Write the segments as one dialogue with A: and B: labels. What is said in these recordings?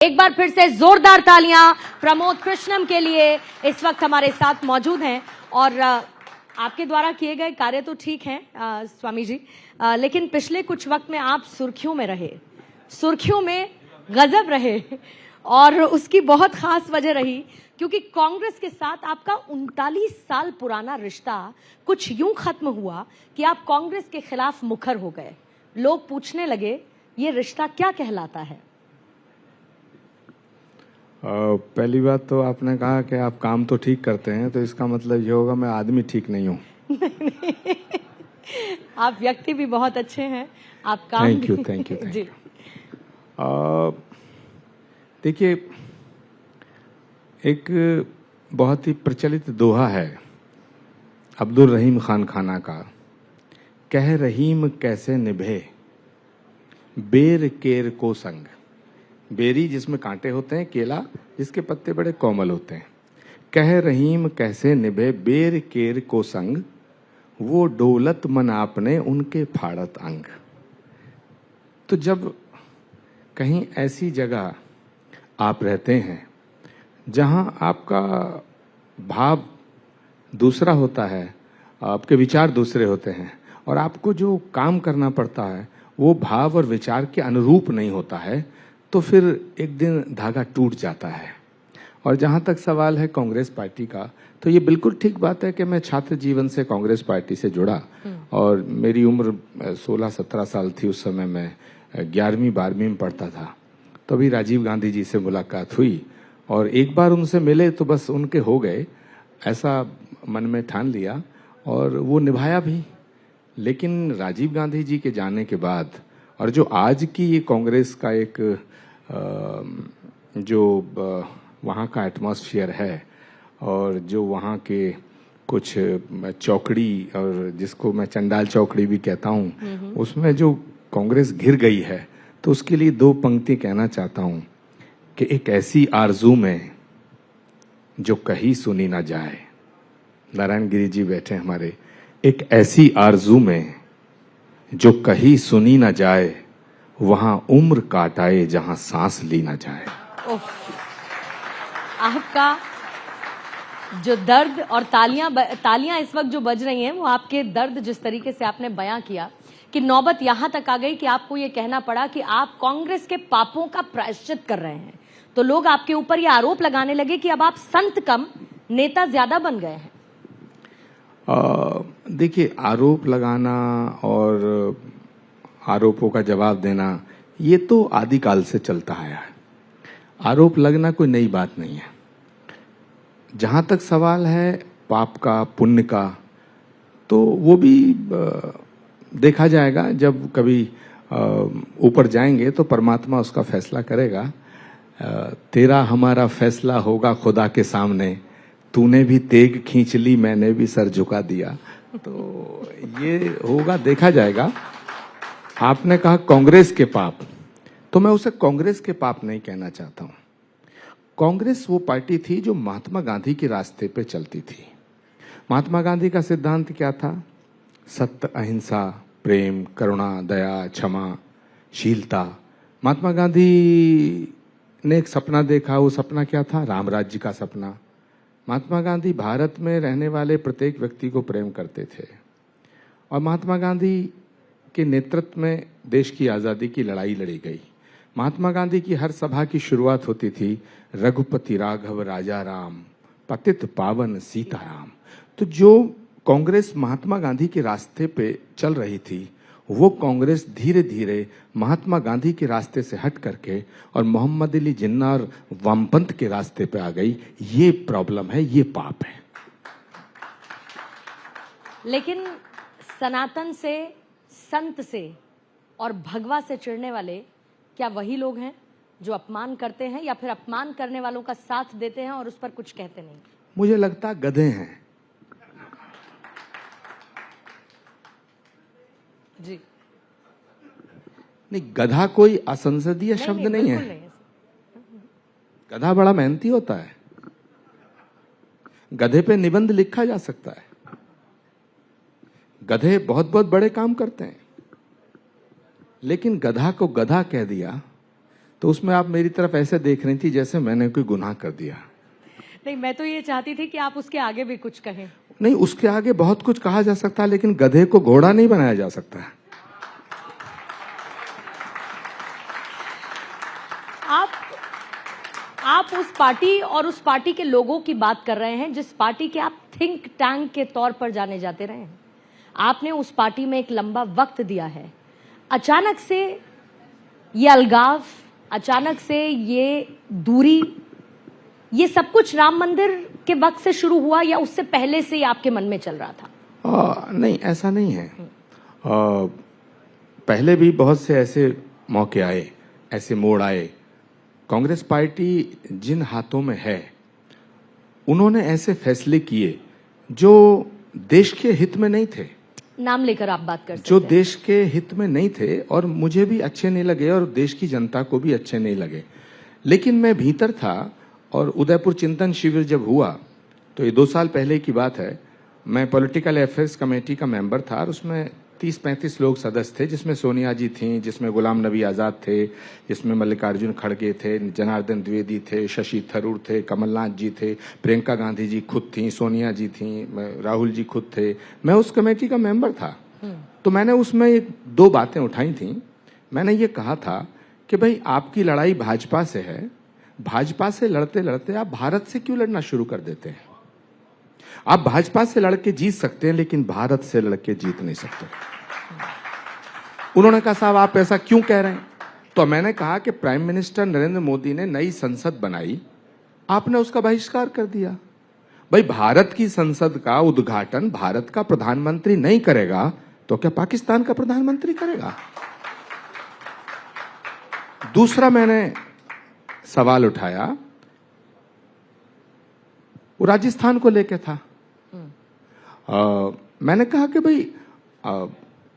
A: एक बार फिर से जोरदार तालियां प्रमोद कृष्णम के लिए इस वक्त हमारे साथ मौजूद हैं। और आपके द्वारा किए गए कार्य तो ठीक हैं स्वामी जी, लेकिन पिछले कुछ वक्त में आप सुर्खियों में रहे, सुर्खियों में गजब रहे और उसकी बहुत खास वजह रही क्योंकि कांग्रेस के साथ आपका 39 साल पुराना रिश्ता कुछ यूं खत्म हुआ कि आप कांग्रेस के खिलाफ मुखर हो गए। लोग पूछने लगे ये रिश्ता क्या कहलाता है?
B: पहली बात तो आपने कहा कि आप काम तो ठीक करते हैं, तो इसका मतलब ये होगा मैं आदमी ठीक नहीं हूँ।
A: आप व्यक्ति भी बहुत अच्छे हैं, आप काम
B: थैंक यू जी। देखिए, एक बहुत ही प्रचलित दोहा है अब्दुल रहीम खान खाना का, कह रहीम कैसे निभे बेर केर को संग। बेरी जिसमें कांटे होते हैं, केला जिसके पत्ते बड़े कोमल होते हैं। कह रहीम कैसे निभे बेर केर को संग, वो डोलत मन आपने उनके फाड़त अंग। तो जब कहीं ऐसी जगह आप रहते हैं जहां आपका भाव दूसरा होता है, आपके विचार दूसरे होते हैं और आपको जो काम करना पड़ता है वो भाव और विचार के अनुरूप नहीं होता है, तो फिर एक दिन धागा टूट जाता है। और जहां तक सवाल है कांग्रेस पार्टी का, तो ये बिल्कुल ठीक बात है कि मैं छात्र जीवन से कांग्रेस पार्टी से जुड़ा और मेरी उम्र 16-17 साल थी। उस समय मैं 11वीं-12वीं में पढ़ता था। तभी राजीव गांधी जी से मुलाकात हुई और एक बार उनसे मिले तो बस उनके हो गए, ऐसा मन में ठान लिया और वो निभाया भी। लेकिन राजीव गांधी जी के जाने के बाद और जो आज की ये कांग्रेस का एक जो वहाँ का एटमॉस्फेयर है और जो वहाँ के कुछ चौकड़ी और जिसको मैं चंडाल चौकड़ी भी कहता हूँ, उसमें जो कांग्रेस घिर गई है, तो उसके लिए दो पंक्ति कहना चाहता हूँ कि एक ऐसी आरजू में जो कहीं सुनी ना जाए। नारायण गिरी जी बैठे हमारे। एक ऐसी आरजू में जो कहीं सुनी ना जाए, वहां उम्र काटाए जहां सांस ली ना जाए।
A: आपका जो दर्द और तालियां इस वक्त जो बज रही हैं, वो आपके दर्द जिस तरीके से आपने बयां किया कि नौबत यहां तक आ गई कि आपको ये कहना पड़ा कि आप कांग्रेस के पापों का प्रायश्चित कर रहे हैं, तो लोग आपके ऊपर ये आरोप लगाने लगे कि अब आप संत कम नेता ज्यादा बन गए हैं।
B: देखिए, आरोप लगाना और आरोपों का जवाब देना ये तो आदिकाल से चलता आया है। आरोप लगना कोई नई बात नहीं है। जहां तक सवाल है पाप का, पुण्य का, तो वो भी देखा जाएगा। जब कभी ऊपर जाएंगे तो परमात्मा उसका फैसला करेगा। तेरा हमारा फैसला होगा खुदा के सामने, तूने भी तेग खींच ली मैंने भी सर झुका दिया। तो ये होगा, देखा जाएगा। आपने कहा कांग्रेस के पाप, तो मैं उसे कांग्रेस के पाप नहीं कहना चाहता हूं। कांग्रेस वो पार्टी थी जो महात्मा गांधी के रास्ते पे चलती थी। महात्मा गांधी का सिद्धांत क्या था? सत्य, अहिंसा, प्रेम, करुणा, दया, क्षमा, शीलता। महात्मा गांधी ने एक सपना देखा। वो सपना क्या था? राम राज्य का सपना। महात्मा गांधी भारत में रहने वाले प्रत्येक व्यक्ति को प्रेम करते थे और महात्मा गांधी के नेतृत्व में देश की आजादी की लड़ाई लड़ी गई। महात्मा गांधी की हर सभा की शुरुआत होती थी रघुपति राघव राजा राम, पतित पावन सीताराम। तो जो कांग्रेस महात्मा गांधी के रास्ते पे चल रही थी, वो कांग्रेस धीरे धीरे महात्मा गांधी के रास्ते से हट करके और मोहम्मद अली जिन्ना और वामपंथ के रास्ते पे आ गई। ये प्रॉब्लम है, ये पाप है।
A: लेकिन सनातन से, संत से और भगवा से चिढ़ने वाले क्या वही लोग हैं जो अपमान करते हैं या फिर अपमान करने वालों का साथ देते हैं और उस पर कुछ कहते नहीं?
B: मुझे लगता गधे हैं
A: जी।
B: नहीं, गधा कोई असंसदीय शब्द नहीं है। गधा बड़ा मेहनती होता है। गधे पे निबंध लिखा जा सकता है। गधे बहुत बहुत बड़े काम करते हैं, लेकिन गधा को गधा कह दिया तो उसमें आप मेरी तरफ ऐसे देख रही थी जैसे मैंने कोई गुनाह कर दिया।
A: नहीं, मैं तो ये चाहती थी कि आप उसके आगे भी कुछ कहें।
B: नहीं, उसके आगे बहुत कुछ कहा जा सकता है, लेकिन गधे को घोड़ा नहीं बनाया जा सकता।
A: आप उस पार्टी और उस पार्टी के लोगों की बात कर रहे हैं जिस पार्टी के आप थिंक टैंक के तौर पर जाने जाते रहे हैं। आपने उस पार्टी में एक लंबा वक्त दिया है। अचानक से ये अलगाव, अचानक से ये दूरी, ये सब कुछ राम मंदिर के वक्त से शुरू हुआ या उससे पहले से ही आपके मन में चल रहा था?
B: नहीं, ऐसा नहीं है। पहले भी बहुत से ऐसे मौके आए, ऐसे मोड़ आए। कांग्रेस पार्टी जिन हाथों में है, उन्होंने ऐसे फैसले किए जो देश के हित में नहीं थे।
A: नाम लेकर आप बात कर सकते
B: जो
A: हैं।
B: देश के हित में नहीं थे और मुझे भी अच्छे नहीं लगे और देश की जनता को भी अच्छे नहीं लगे। लेकिन मैं भीतर था और उदयपुर चिंतन शिविर जब हुआ तो ये 2 साल पहले की बात है। मैं पॉलिटिकल अफेयर्स कमेटी का मेंबर था और उसमें 30-35 लोग सदस्य थे, जिसमें सोनिया जी थीं, जिसमें गुलाम नबी आज़ाद थे, जिसमें मल्लिकार्जुन खड़गे थे, जनार्दन द्विवेदी थे, शशि थरूर थे, कमलनाथ जी थे, प्रियंका गांधी जी खुद थीं, सोनिया जी थीं, राहुल जी खुद थे। मैं उस कमेटी का मेंबर था। तो मैंने उसमें 2 बातें उठाई थीं। मैंने ये कहा था कि भाई आपकी लड़ाई भाजपा से है, भाजपा से लड़ते लड़ते आप भारत से क्यों लड़ना शुरू कर देते हैं? आप भाजपा से लड़के जीत सकते हैं लेकिन भारत से लड़के जीत नहीं सकते। उन्होंने कहा साहब आप ऐसा क्यों कह रहे हैं? तो मैंने कहा कि प्राइम मिनिस्टर नरेंद्र मोदी ने नई संसद बनाई, आपने उसका बहिष्कार कर दिया। भाई भारत की संसद का उद्घाटन भारत का प्रधानमंत्री नहीं करेगा तो क्या पाकिस्तान का प्रधानमंत्री करेगा? दूसरा मैंने सवाल उठाया, वो राजस्थान को लेके था। मैंने कहा कि भाई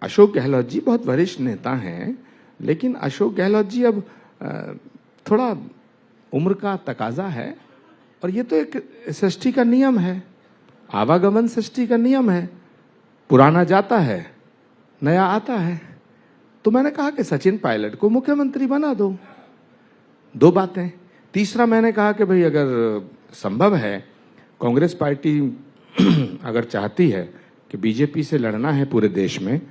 B: अशोक गहलोत जी बहुत वरिष्ठ नेता हैं, लेकिन अशोक गहलोत जी अब थोड़ा उम्र का तकाजा है और ये तो एक सृष्टि का नियम है, आवागमन सृष्टि का नियम है, पुराना जाता है नया आता है। तो मैंने कहा कि सचिन पायलट को मुख्यमंत्री बना दो। 2 बातें। तीसरा मैंने कहा कि भाई अगर संभव है, कांग्रेस पार्टी अगर चाहती है कि बीजेपी से लड़ना है पूरे देश में,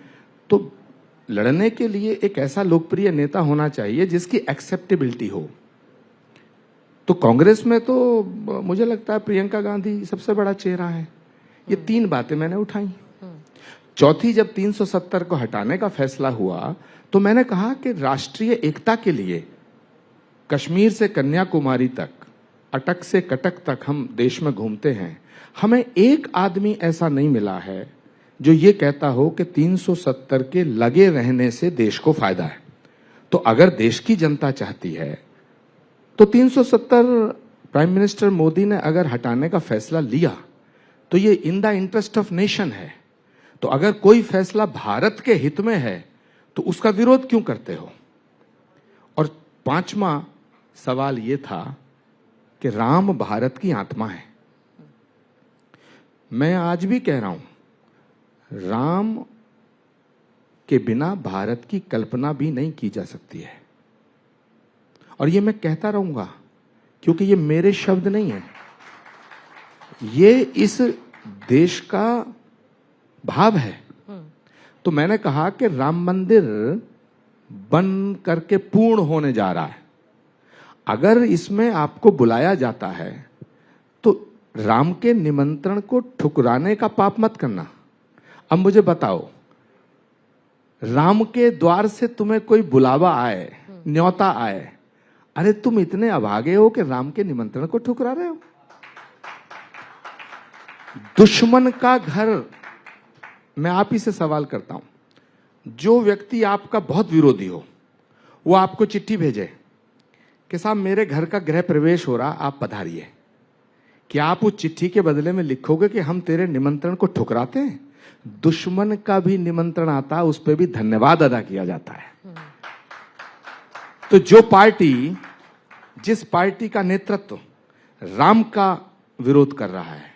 B: तो लड़ने के लिए एक ऐसा लोकप्रिय नेता होना चाहिए जिसकी एक्सेप्टेबिलिटी हो। तो कांग्रेस में तो मुझे लगता है प्रियंका गांधी सबसे बड़ा चेहरा है। ये 3 बातें मैंने उठाई। चौथी, जब 370 को हटाने का फैसला हुआ तो मैंने कहा कि राष्ट्रीय एकता के लिए कश्मीर से कन्याकुमारी तक, अटक से कटक तक हम देश में घूमते हैं, हमें एक आदमी ऐसा नहीं मिला है जो ये कहता हो कि 370 के लगे रहने से देश को फायदा है। तो अगर देश की जनता चाहती है तो 370 प्राइम मिनिस्टर मोदी ने अगर हटाने का फैसला लिया तो ये in the interest of nation है। तो अगर कोई फैसला भारत के हित में है तो उसका विरोध क्यों करते हो? और 5वां सवाल ये था कि राम भारत की आत्मा है। मैं आज भी कह रहा हूं, राम के बिना भारत की कल्पना भी नहीं की जा सकती है। और ये मैं कहता रहूंगा क्योंकि ये मेरे शब्द नहीं है, ये इस देश का भाव है। तो मैंने कहा कि राम मंदिर बन करके पूर्ण होने जा रहा है। अगर इसमें आपको बुलाया जाता है तो राम के निमंत्रण को ठुकराने का पाप मत करना। अब मुझे बताओ, राम के द्वार से तुम्हें कोई बुलावा आए, न्योता आए, अरे तुम इतने अभागे हो कि राम के निमंत्रण को ठुकरा रहे हो? दुश्मन का घर, मैं आप ही से सवाल करता हूं, जो व्यक्ति आपका बहुत विरोधी हो, वो आपको चिट्ठी भेजे कि साहब मेरे घर का गृह प्रवेश हो रहा, आप पधारिए, क्या आप उस चिट्ठी के बदले में लिखोगे कि हम तेरे निमंत्रण को ठुकराते हैं? दुश्मन का भी निमंत्रण आता है, उस पर भी धन्यवाद अदा किया जाता है। तो जो पार्टी, जिस पार्टी का नेतृत्व राम का विरोध कर रहा है,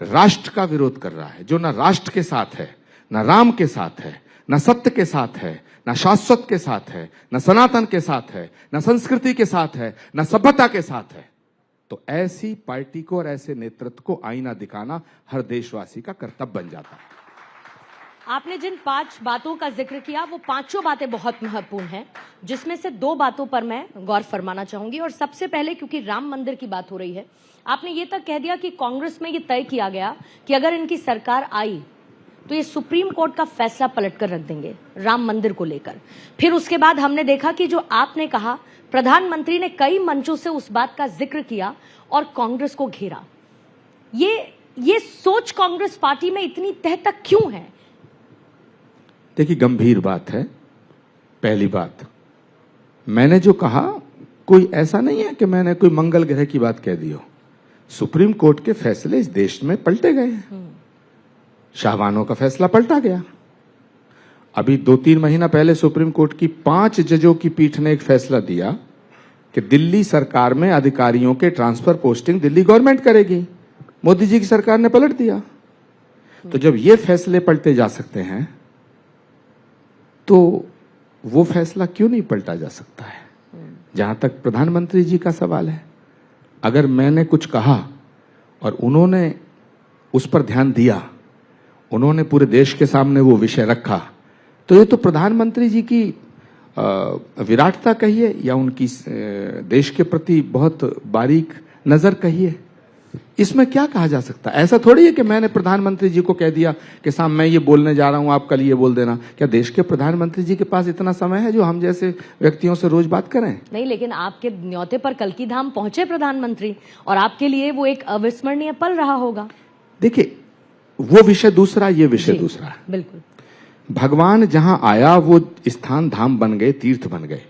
B: राष्ट्र का विरोध कर रहा है, जो ना राष्ट्र के साथ है, ना राम के साथ है, न सत्य के साथ है, न शाश्वत के साथ है, न सनातन के साथ है, न संस्कृति के साथ है, न सभ्यता के साथ है, तो ऐसी पार्टी को और ऐसे नेतृत्व को आईना दिखाना हर देशवासी का कर्तव्य बन जाता है।
A: आपने जिन 5 बातों का जिक्र किया वो पांचों बातें बहुत महत्वपूर्ण हैं, जिसमें से 2 बातों पर मैं गौर फरमाना चाहूंगी। और सबसे पहले, क्योंकि राम मंदिर की बात हो रही है, आपने ये तक कह दिया कि कांग्रेस में ये तय किया गया कि अगर इनकी सरकार आई तो ये सुप्रीम कोर्ट का फैसला पलटकर रख देंगे राम मंदिर को लेकर। फिर उसके बाद हमने देखा कि जो आपने कहा, प्रधानमंत्री ने कई मंचों से उस बात का जिक्र किया और कांग्रेस को घेरा। ये सोच कांग्रेस पार्टी में इतनी तह तक क्यों है?
B: देखिए, गंभीर बात है। पहली बात, मैंने जो कहा कोई ऐसा नहीं है कि मैंने कोई मंगल ग्रह की बात कह दी हो। सुप्रीम कोर्ट के फैसले इस देश में पलटे गए हैं। शाहबानो का फैसला पलटा गया। अभी 2-3 महीना पहले सुप्रीम कोर्ट की 5 जजों की पीठ ने एक फैसला दिया कि दिल्ली सरकार में अधिकारियों के ट्रांसफर पोस्टिंग दिल्ली गवर्नमेंट करेगी। मोदी जी की सरकार ने पलट दिया। तो जब ये फैसले पलटे जा सकते हैं तो वो फैसला क्यों नहीं पलटा जा सकता है? जहां तक प्रधानमंत्री जी का सवाल है, अगर मैंने कुछ कहा और उन्होंने उस पर ध्यान दिया, उन्होंने पूरे देश के सामने वो विषय रखा, तो ये तो प्रधानमंत्री जी की विराटता कहिए या उनकी देश के प्रति बहुत बारीक नजर कहिए, इसमें क्या कहा जा सकता है? ऐसा थोड़ी है कि मैंने प्रधानमंत्री जी को कह दिया कि साहब मैं ये बोलने जा रहा हूं, आप कल ये बोल देना। क्या देश के प्रधानमंत्री जी के पास इतना समय है जो हम जैसे व्यक्तियों से रोज बात करें?
A: नहीं, लेकिन आपके न्योते पर कल्की धाम पहुंचे प्रधानमंत्री, और आपके लिए वो एक अविस्मरणीय पल रहा होगा।
B: देखिए, वो विषय दूसरा, ये विषय दूसरा है।
A: बिल्कुल।
B: भगवान जहां आया वो स्थान धाम बन गए, तीर्थ बन गए।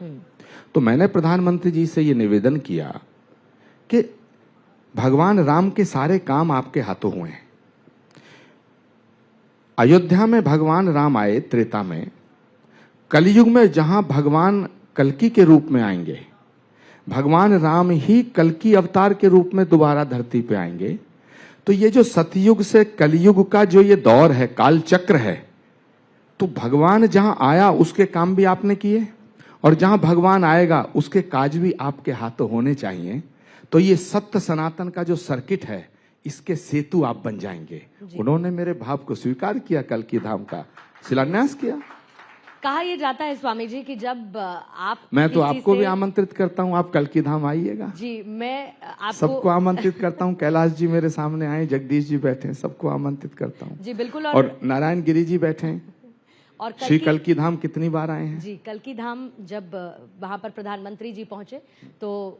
B: तो मैंने प्रधानमंत्री जी से ये निवेदन किया कि भगवान राम के सारे काम आपके हाथों हुए हैं। अयोध्या में भगवान राम आए त्रेता में, कलयुग में जहां भगवान कल्की के रूप में आएंगे, भगवान राम ही कल्की अवतार के रूप में दोबारा धरती पे आएंगे। तो ये जो सतयुग से कलयुग का जो ये दौर है, काल चक्र है, तो भगवान जहां आया उसके काम भी आपने किए और जहां भगवान आएगा उसके काज भी आपके हाथों होने चाहिए। तो ये सत्य सनातन का जो सर्किट है, इसके सेतु आप बन जाएंगे। उन्होंने मेरे भाव को स्वीकार किया, कल्की धाम का शिलान्यास किया।
A: कहा यह जाता है स्वामी जी कि जब
B: मैं तो आपको भी आमंत्रित करता हूं, आप कल्की धाम आइएगा।
A: जी, मैं आपको
B: सबको आमंत्रित करता हूं। कैलाश जी मेरे सामने आए, जगदीश जी बैठे हैं, सबको आमंत्रित करता हूं।
A: जी बिल्कुल।
B: और नारायण गिरी जी बैठे हैं।
A: और
B: श्री कल्की धाम कितनी बार आए हैं?
A: जी, कल्की धाम जब वहां पर प्रधानमंत्री जी पहुंचे तो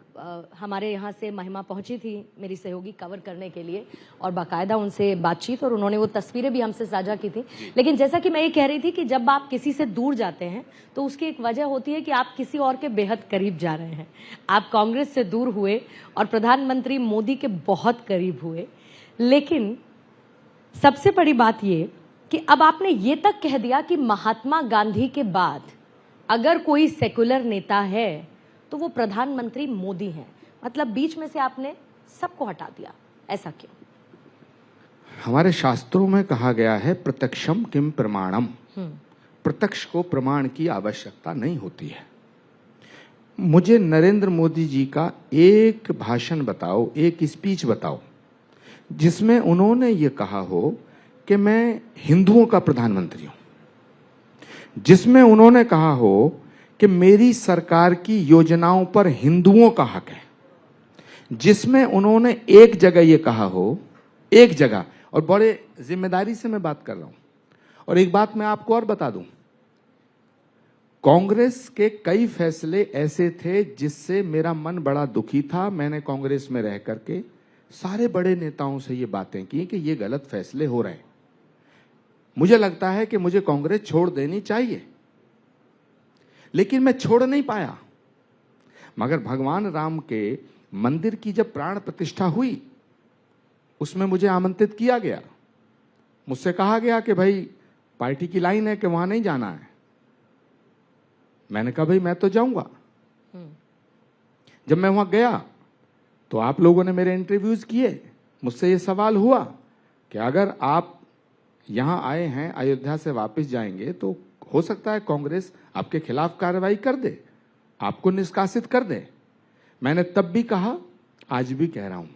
A: हमारे यहाँ से महिमा पहुंची थी, मेरी सहयोगी, कवर करने के लिए, और बाकायदा उनसे बातचीत, और उन्होंने वो तस्वीरें भी हमसे साझा की थी। लेकिन जैसा कि मैं ये कह रही थी कि जब आप किसी से दूर जाते हैं तो उसकी एक वजह होती है कि आप किसी और के बेहद करीब जा रहे हैं। आप कांग्रेस से दूर हुए और प्रधानमंत्री मोदी के बहुत करीब हुए। लेकिन सबसे बड़ी बात ये कि अब आपने ये तक कह दिया कि महात्मा गांधी के बाद अगर कोई सेकुलर नेता है तो वो प्रधानमंत्री मोदी हैं। मतलब बीच में से आपने सबको हटा दिया, ऐसा क्यों?
B: हमारे शास्त्रों में कहा गया है, प्रत्यक्षम किम प्रमाणम। प्रत्यक्ष को प्रमाण की आवश्यकता नहीं होती है। मुझे नरेंद्र मोदी जी का एक भाषण बताओ, एक स्पीच बताओ जिसमें उन्होंने ये कहा हो कि मैं हिंदुओं का प्रधानमंत्री हूं, जिसमें उन्होंने कहा हो कि मेरी सरकार की योजनाओं पर हिंदुओं का हक है, जिसमें उन्होंने एक जगह ये कहा हो, एक जगह, और बड़े जिम्मेदारी से मैं बात कर रहा हूं। और एक बात मैं आपको और बता दूं, कांग्रेस के कई फैसले ऐसे थे जिससे मेरा मन बड़ा दुखी था। मैंने कांग्रेस में रह करके सारे बड़े नेताओं से ये बातें की कि ये गलत फैसले हो रहे हैं। मुझे लगता है कि मुझे कांग्रेस छोड़ देनी चाहिए, लेकिन मैं छोड़ नहीं पाया। मगर भगवान राम के मंदिर की जब प्राण प्रतिष्ठा हुई, उसमें मुझे आमंत्रित किया गया। मुझसे कहा गया कि भाई पार्टी की लाइन है कि वहां नहीं जाना है। मैंने कहा भाई मैं तो जाऊंगा। जब मैं वहां गया तो आप लोगों ने मेरे इंटरव्यूज किए, मुझसे ये सवाल हुआ कि अगर आप यहां आए हैं, अयोध्या से वापस जाएंगे तो हो सकता है कांग्रेस आपके खिलाफ कार्रवाई कर दे, आपको निष्कासित कर दे। मैंने तब भी कहा, आज भी कह रहा हूं,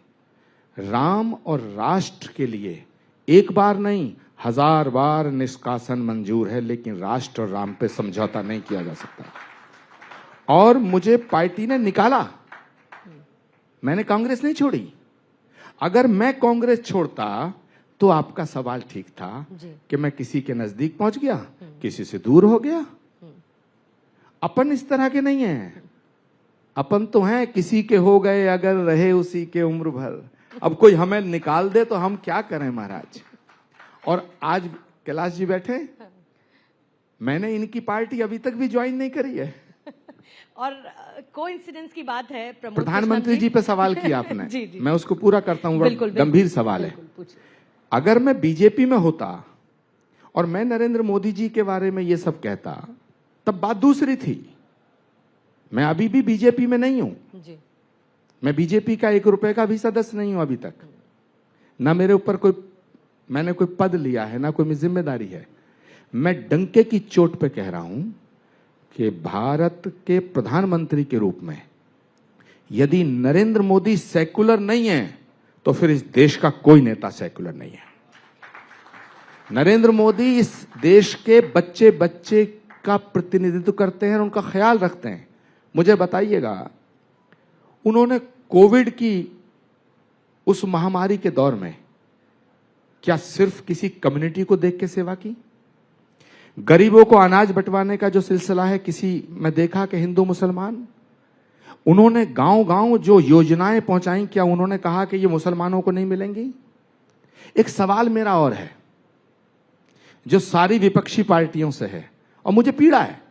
B: राम और राष्ट्र के लिए एक बार नहीं 1000 बार निष्कासन मंजूर है, लेकिन राष्ट्र और राम पे समझौता नहीं किया जा सकता। और मुझे पार्टी ने निकाला, मैंने कांग्रेस नहीं छोड़ी। अगर मैं कांग्रेस छोड़ता तो आपका सवाल ठीक था कि मैं किसी के नजदीक पहुंच गया, किसी से दूर हो गया। अपन इस तरह के नहीं हैं। अपन तो हैं किसी के हो गए अगर रहे उसी के उम्र भर। अब कोई हमें निकाल दे तो हम क्या करें महाराज। और आज कैलाश जी बैठे, मैंने इनकी पार्टी अभी तक भी ज्वाइन नहीं करी है।
A: और कोइंसिडेंस की बात है,
B: प्रधानमंत्री जी पे सवाल किया आपने।
A: जी, जी।
B: मैं उसको पूरा करता हूं, गंभीर सवाल है। अगर मैं बीजेपी में होता और मैं नरेंद्र मोदी जी के बारे में ये सब कहता, तब बात दूसरी थी। मैं अभी भी बीजेपी में नहीं हूं जी। मैं बीजेपी का 1 रुपए का भी सदस्य नहीं हूं अभी तक। ना मेरे ऊपर मैंने कोई पद लिया है, ना कोई मेरी जिम्मेदारी है। मैं डंके की चोट पे कह रहा हूं कि भारत के प्रधानमंत्री के रूप में यदि नरेंद्र मोदी सेकुलर नहीं है तो फिर इस देश का कोई नेता सेकुलर नहीं है। नरेंद्र मोदी इस देश के बच्चे बच्चे का प्रतिनिधित्व करते हैं और उनका ख्याल रखते हैं। मुझे बताइएगा, उन्होंने कोविड की उस महामारी के दौर में क्या सिर्फ किसी कम्युनिटी को देख के सेवा की? गरीबों को अनाज बंटवाने का जो सिलसिला है, मैं देखा कि हिंदू मुसलमान, उन्होंने गांव गांव जो योजनाएं पहुंचाई, क्या उन्होंने कहा कि ये मुसलमानों को नहीं मिलेंगी? एक सवाल मेरा और है जो सारी विपक्षी पार्टियों से है और मुझे पीड़ा है।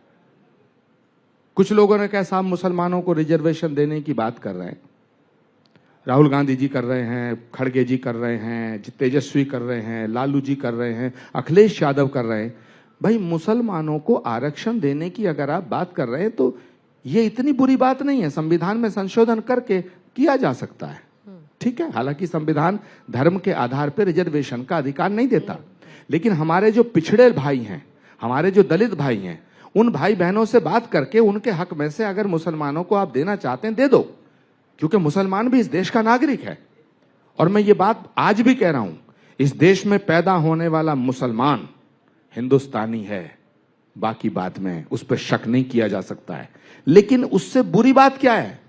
B: कुछ लोगों ने कहा साहब मुसलमानों को रिजर्वेशन देने की बात कर रहे हैं, राहुल गांधी जी कर रहे हैं, खड़गे जी कर रहे हैं, तेजस्वी कर रहे हैं, लालू जी कर रहे हैं, अखिलेश यादव कर रहे हैं। भाई मुसलमानों को आरक्षण देने की अगर आप बात कर रहे हैं तो ये इतनी बुरी बात नहीं है। संविधान में संशोधन करके किया जा सकता है, ठीक है। हालांकि संविधान धर्म के आधार पर रिजर्वेशन का अधिकार नहीं देता, लेकिन हमारे जो पिछड़े भाई हैं, हमारे जो दलित भाई हैं, उन भाई बहनों से बात करके उनके हक में से अगर मुसलमानों को आप देना चाहते हैं दे दो, क्योंकि मुसलमान भी इस देश का नागरिक है। और मैं ये बात आज भी कह रहा हूं, इस देश में पैदा होने वाला मुसलमान हिंदुस्तानी है, बाकी बात में उस पर शक नहीं किया जा सकता है। लेकिन उससे बुरी बात क्या है,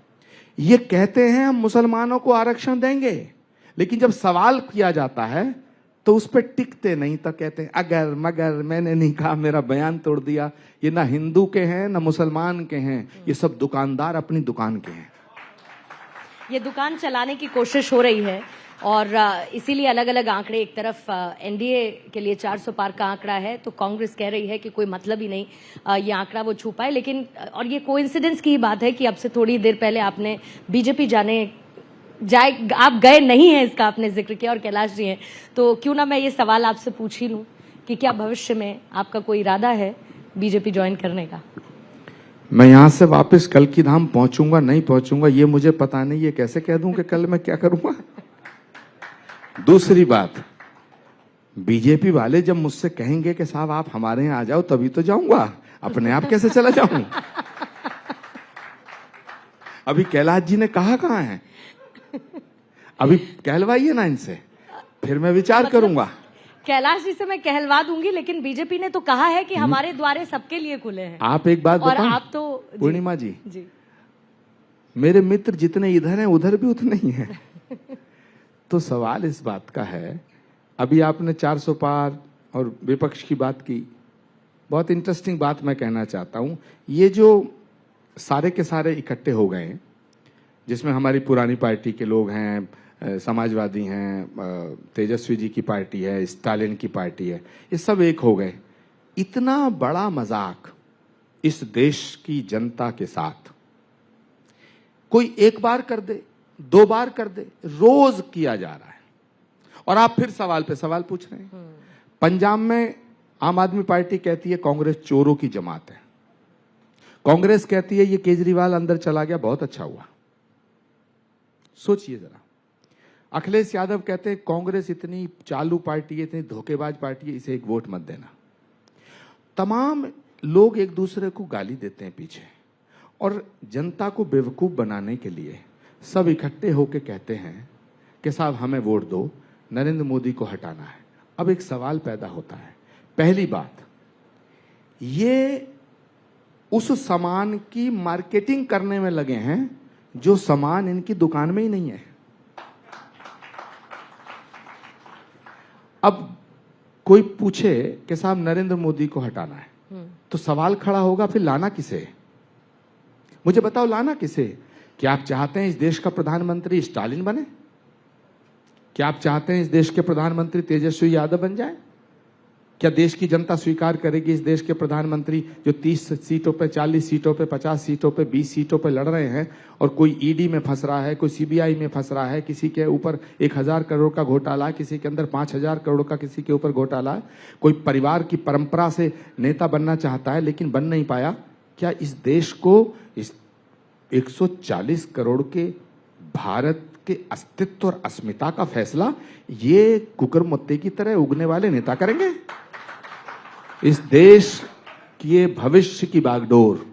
B: ये कहते हैं हम मुसलमानों को आरक्षण देंगे, लेकिन जब सवाल किया जाता है तो उस पर टिकते नहीं, तो कहते हैं अगर मगर, मैंने नहीं कहा, मेरा बयान तोड़ दिया। ये ना हिंदू के हैं ना मुसलमान के हैं, ये सब दुकानदार अपनी दुकान के हैं।
A: ये दुकान चलाने की कोशिश हो रही है और इसीलिए अलग अलग आंकड़े, एक तरफ एनडीए के लिए 400 पार का आंकड़ा है तो कांग्रेस कह रही है कि कोई मतलब ही नहीं ये आंकड़ा वो छू पाए। लेकिन और ये कोइंसिडेंस की बात है कि अब से थोड़ी देर पहले आपने बीजेपी आप गए नहीं हैं, इसका आपने जिक्र किया और कैलाश जी हैं, तो क्यों ना मैं ये सवाल आपसे पूछ ही लूं कि क्या भविष्य में आपका कोई इरादा है बीजेपी ज्वाइन करने का?
B: मैं यहां से वापस कल की धाम पहुंचूंगा नहीं पहुंचूंगा ये मुझे पता नहीं, ये कैसे कह दूं कि कल मैं क्या करूंगा। दूसरी बात, बीजेपी वाले जब मुझसे कहेंगे कि साहब आप हमारे यहां आ जाओ तभी तो जाऊंगा, अपने आप कैसे चला जाऊं? अभी कैलाश जी ने कहा कहां है, अभी कहलवाइए ना इनसे, फिर मैं विचार करूंगा।
A: कैलाश जी से मैं कहलवा दूंगी, लेकिन बीजेपी ने तो कहा है कि हमारे द्वारे सबके लिए खुले हैं।
B: आप एक बात बताओ,
A: आप तो
B: पूर्णिमा जी, मेरे मित्र जितने इधर हैं उधर भी उतने ही हैं। तो सवाल इस बात का है, अभी आपने 400 पार और विपक्ष की बात की, बहुत इंटरेस्टिंग बात मैं कहना चाहता हूं। ये जो सारे के सारे इकट्ठे हो गए, जिसमें हमारी पुरानी पार्टी के लोग हैं, समाजवादी हैं, तेजस्वी जी की पार्टी है, स्टालिन की पार्टी है, ये सब एक हो गए। इतना बड़ा मजाक इस देश की जनता के साथ कोई एक बार कर दे, 2 बार कर दे, रोज किया जा रहा है। और आप फिर सवाल पे सवाल पूछ रहे हैं। पंजाब में आम आदमी पार्टी कहती है कांग्रेस चोरों की जमात है, कांग्रेस कहती है ये केजरीवाल अंदर चला गया बहुत अच्छा हुआ। सोचिए जरा, अखिलेश यादव कहते हैं कांग्रेस इतनी चालू पार्टी है, इतनी धोखेबाज पार्टी है, इसे एक वोट मत देना। तमाम लोग एक दूसरे को गाली देते हैं पीछे, और जनता को बेवकूफ बनाने के लिए सब इकट्ठे होकर कहते हैं कि साहब हमें वोट दो, नरेंद्र मोदी को हटाना है। अब एक सवाल पैदा होता है। पहली बात, ये उस सामान की मार्केटिंग करने में लगे हैं जो सामान इनकी दुकान में ही नहीं है। अब कोई पूछे कि साहब नरेंद्र मोदी को हटाना है, तो सवाल खड़ा होगा फिर लाना किसे? मुझे बताओ लाना किसे? क्या आप चाहते हैं इस देश का प्रधानमंत्री स्टालिन बने? क्या आप चाहते हैं इस देश के प्रधानमंत्री तेजस्वी यादव बन जाए? क्या देश की जनता स्वीकार करेगी इस देश के प्रधानमंत्री जो 30 सीटों पे, 40 सीटों पे, 50 सीटों पे, 20 सीटों पे लड़ रहे हैं, और कोई ईडी में फंस रहा है, कोई सीबीआई में फंस रहा है, किसी के ऊपर 1000 करोड़ का घोटाला, किसी के अंदर 5000 करोड़ का किसी के ऊपर घोटाला, कोई परिवार की परंपरा से नेता बनना चाहता है लेकिन बन नहीं पाया? क्या इस देश को इस 140 करोड़ के भारत के अस्तित्व और अस्मिता का फैसला ये कुकरमुत्ते की तरह उगने वाले नेता करेंगे? इस देश के भविष्य की बागडोर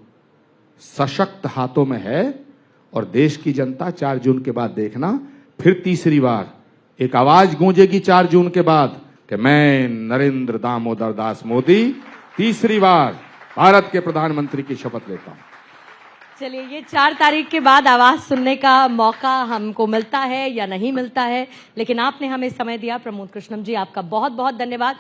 B: सशक्त हाथों में है, और देश की जनता 4 जून के बाद देखना, फिर तीसरी बार एक आवाज गूंजेगी 4 जून के बाद कि मैं नरेंद्र दामोदर दास मोदी तीसरी बार भारत के प्रधानमंत्री की शपथ लेता हूं।
A: चलिए, ये 4 तारीख के बाद आवाज सुनने का मौका हमको मिलता है या नहीं मिलता है, लेकिन आपने हमें समय दिया प्रमोद कृष्णम जी, आपका बहुत बहुत धन्यवाद।